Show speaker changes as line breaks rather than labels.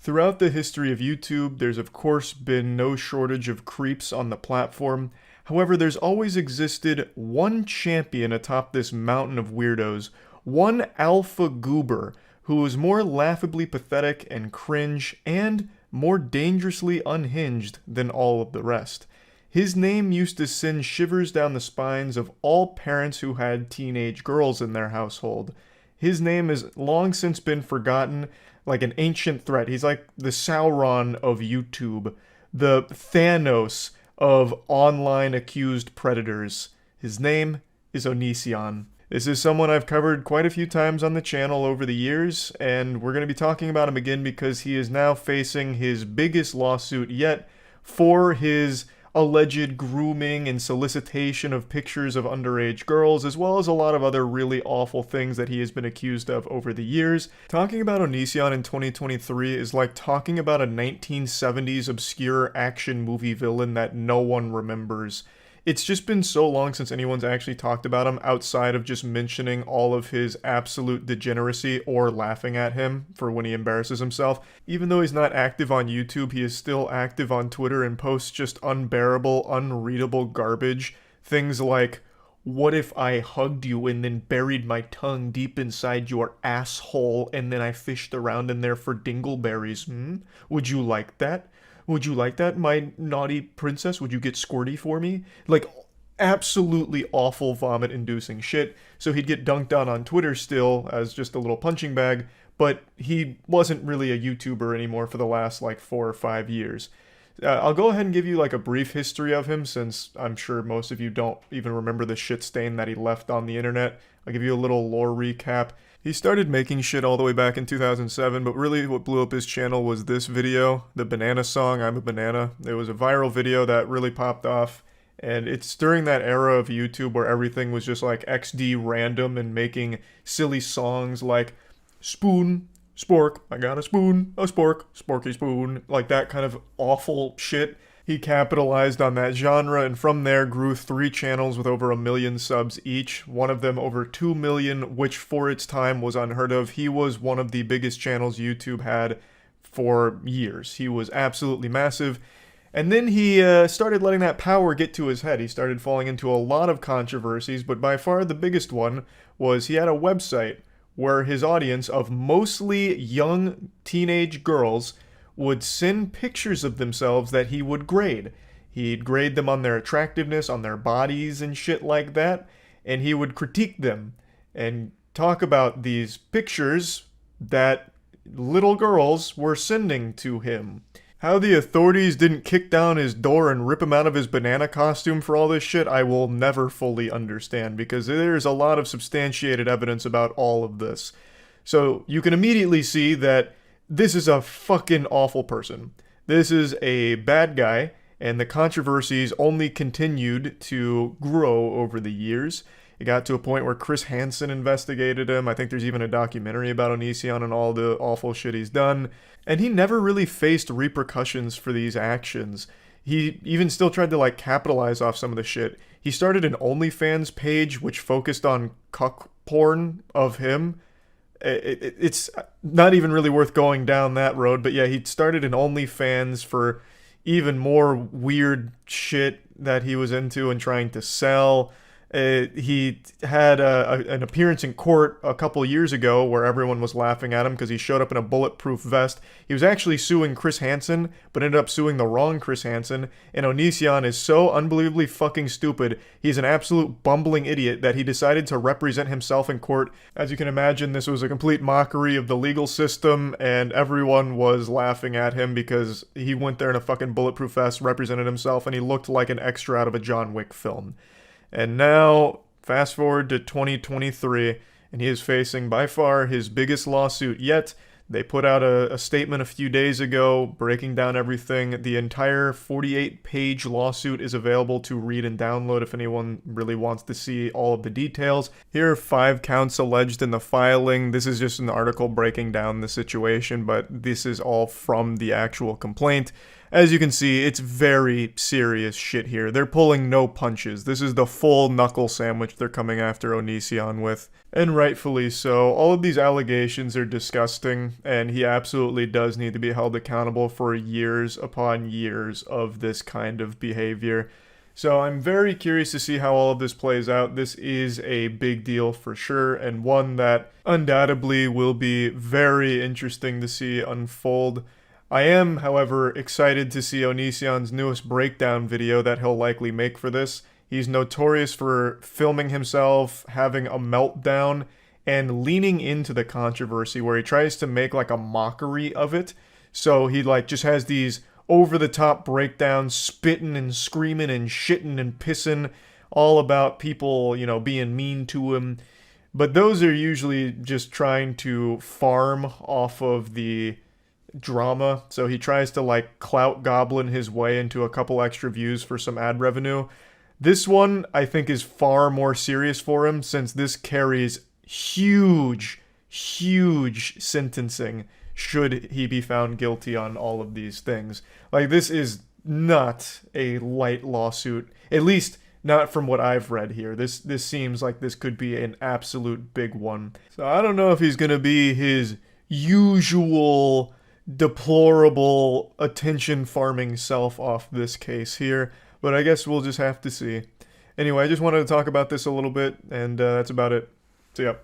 Throughout the history of YouTube, there's of course been no shortage of creeps on the platform. However, there's always existed one champion atop this mountain of weirdos, one alpha goober, who is more laughably pathetic and cringe, and more dangerously unhinged than all of the rest. His name used to send shivers down the spines of all parents who had teenage girls in their household. His name has long since been forgotten, like an ancient threat. He's like the Sauron of YouTube, the Thanos of online accused predators. His name is Onision. This is someone I've covered quite a few times on the channel over the years, and we're going to be talking about him again because he is now facing his biggest lawsuit yet for his alleged grooming and solicitation of pictures of underage girls, as well as a lot of other really awful things that he has been accused of over the years. Talking about Onision in 2023 is like talking about a 1970s obscure action movie villain that no one remembers. It's just been so long since anyone's actually talked about him outside of just mentioning all of his absolute degeneracy or laughing at him for when he embarrasses himself. Even though he's not active on YouTube, he is still active on Twitter and posts just unbearable, unreadable garbage. Things like, "What if I hugged you and then buried my tongue deep inside your asshole and then I fished around in there for dingleberries? Would you like that? Would you like that, my naughty princess? Would you get squirty for me?" Like, absolutely awful vomit-inducing shit. So he'd get dunked on Twitter still as just a little punching bag, but he wasn't really a YouTuber anymore for the last, 4 or 5 years. I'll go ahead and give you, a brief history of him, since I'm sure most of you don't even remember the shit stain that he left on the internet. I'll give you a little lore recap. He started making shit all the way back in 2007, but really what blew up his channel was this video, the banana song, "I'm a Banana." It was a viral video that really popped off, and it's during that era of YouTube where everything was just XD random and making silly songs like "Spoon, Spork, I got a spoon, a spork, sporky spoon," like that kind of awful shit. He capitalized on that genre, and from there grew 3 channels with over 1 million subs each, one of them over 2 million, which for its time was unheard of. He was one of the biggest channels YouTube had for years. He was absolutely massive. And then he started letting that power get to his head. He started falling into a lot of controversies, but by far the biggest one was he had a website where his audience of mostly young teenage girls would send pictures of themselves that he would grade. He'd grade them on their attractiveness, on their bodies and shit like that, and he would critique them and talk about these pictures that little girls were sending to him. How the authorities didn't kick down his door and rip him out of his banana costume for all this shit, I will never fully understand, because there's a lot of substantiated evidence about all of this. So you can immediately see that this is a fucking awful person. This is a bad guy, and the controversies only continued to grow over the years. It got to a point where Chris Hansen investigated him. I think there's even a documentary about Onision and all the awful shit he's done. And he never really faced repercussions for these actions. He even still tried to capitalize off some of the shit. He started an OnlyFans page which focused on cuck porn of him. It's not even really worth going down that road, but yeah, he started an OnlyFans for even more weird shit that he was into and trying to sell. He had an appearance in court a couple years ago where everyone was laughing at him because he showed up in a bulletproof vest. He was actually suing Chris Hansen, but ended up suing the wrong Chris Hansen. And Onision is so unbelievably fucking stupid. He's an absolute bumbling idiot that he decided to represent himself in court. As you can imagine, this was a complete mockery of the legal system, and everyone was laughing at him because he went there in a fucking bulletproof vest, represented himself, and he looked like an extra out of a John Wick film. And now, fast forward to 2023, and he is facing by far his biggest lawsuit yet. They put out a statement a few days ago breaking down everything. The entire 48-page lawsuit is available to read and download if anyone really wants to see all of the details. Here are 5 counts alleged in the filing. This is just an article breaking down the situation, but this is all from the actual complaint. As you can see, it's very serious shit here. They're pulling no punches. This is the full knuckle sandwich they're coming after Onision with. And rightfully so. All of these allegations are disgusting. and he absolutely does need to be held accountable for years upon years of this kind of behavior. So I'm very curious to see how all of this plays out. This is a big deal for sure, and one that undoubtedly will be very interesting to see unfold. I am, however, excited to see Onision's newest breakdown video that he'll likely make for this. He's notorious for filming himself, having a meltdown, and leaning into the controversy where he tries to make like a mockery of it. So he like just has these over-the-top breakdowns, spitting and screaming and shitting and pissing all about people, you know, being mean to him. But those are usually just trying to farm off of the drama. So he tries to like clout goblin his way into a couple extra views for some ad revenue. This one, I think, is far more serious for him since this carries huge, huge sentencing should he be found guilty on all of these things. Like, this is not a light lawsuit, at least not from what I've read here. This seems like this could be an absolute big one. So I don't know if he's going to be his usual deplorable attention farming self off this case here, but I guess we'll just have to see. Anyway, I just wanted to talk about this a little bit, and that's about it. See ya.